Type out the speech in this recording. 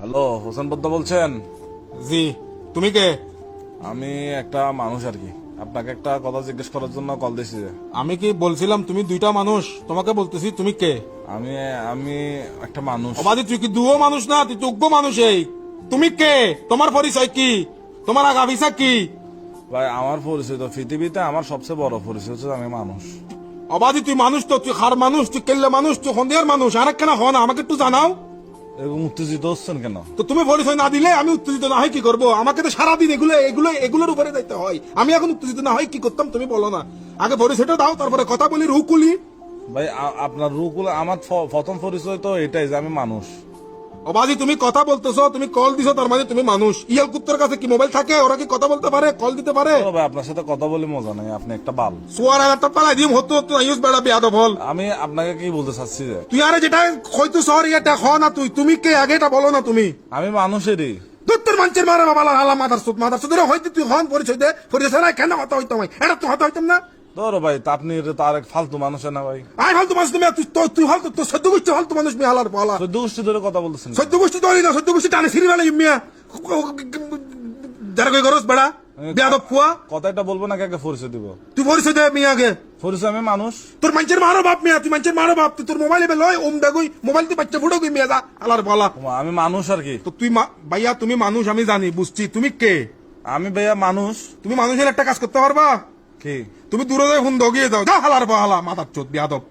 Hello, Hossain বদ্দা বলছেন? জি। তুমি কে? আমি একটা মানুষ আর কি, আপনাকে একটা কথা জিজ্ঞেস করার জন্য কল দিয়েছি। আমি কি বলছিলাম তুমি দুইটা মানুষ? তোমাকে বলতেছি তুমি কে? আমি আমি একটা মানুষ। অবাদি তুই কি দুও মানুষ না, তুই যোগ্য মানুষ। এই তুমি কে? তোমার পরিচয় কি? তোমার আগাভিসা কি? ভাই, আমার পরিচয় তো পৃথিবীতে আমার সবচেয়ে বড় পরিচয় হচ্ছে আমি মানুষ। অবাদি তুই মানুষ তো, তুই হার মানুষ, তুই কেল্লে মানুষ, তুই সন্ধিয়ার মানুষ। আর কেন হন আমাকে একটু জানাও এরকম উত্তেজিত হচ্ছেন কেন? তো। তুমি পরিচয় না দিলে আমি উত্তেজিত না হয় কি করবো? আমাকে তো সারাদিন এগুলোর উপরে যাইতে হয়। আমি এখন উত্তেজিত না হয় কি করতাম তুমি বলো না। আগে পরিচয়টা দাও, তারপরে কথা বলি রুকুলি। ভাই, আপনার রুকুল আমার প্রথম পরিচয় তো এটাই যে আমি মানুষ। অবাজি তুমি কথা বলতেছো, তুমি কল দিছো, তার মানে তুমি মানুষ। ইয়াল কুত্তর কাছে কি মোবাইল থাকে? ওরা কি কথা বলতে পারে, কল দিতে পারে? তো ভাই, আপনার সাথে কথা বলে মজা নেই, আপনি একটা বাল। সোয়ার একটা পালাই দিম হতো তো ইউজ বেড়া বেয়াদব হল। আমি আপনাকে কি বলতে চাচ্ছি যে তুই আরে যেটা হয়তো সর এটা হ না, তুমি কে আগে এটা বলো না তুমি। আমি মানুষেরই। তোর মানুষের মারা বাবা হালা মাদার সুদ হয়তো তুই হন পরিচয় দে। পরিচয় না কেন হতা হইতাম? এটা তো হতা হইতাম না। ধরো ভাই, তা আপনি তার এক ফালতু মানুষ না ভাই। আই ফালতু মানুষ তুমি। তুই হল তো সদ্য গোষ্ঠী ফালতু মানুষ মিয়া হালার পালা। 14 গোষ্ঠী ধরে কথা বলতেছেন। সদ্য গোষ্ঠী ধরি না, সদ্য গোষ্ঠী টানে সিঁড়ি বেলা মিয়া যারা কই করস বেড়া বেয়াদব ফুয়া। কথাটা বলবো না, কাকে পরিচয় দিব? তুই পরিচয় দে মিয়া আগে। পরিচয় আমি মানুষ। তোর মানুষের মারো বাপ মিয়া, তুই মানুষের মারো বাপ। তুই তোর মোবাইলে বেলয় ওম দাগুই মোবাইল তুই বাচ্চা ফুটো গই মিয়া যা আলার বলা। আমি মানুষ আর কি। তো তুই ভাইয়া তুমি মানুষ আমি জানি বুঝছি। তুমি কে? আমি ভাইয়া মানুষ। তুমি মানুষের একটা কাজ করতে পারবা কি? তুমি দূরে যাই ফোন দগিয়ে দাও যা হালার বহালা মাথার চোদ বিয়াদব।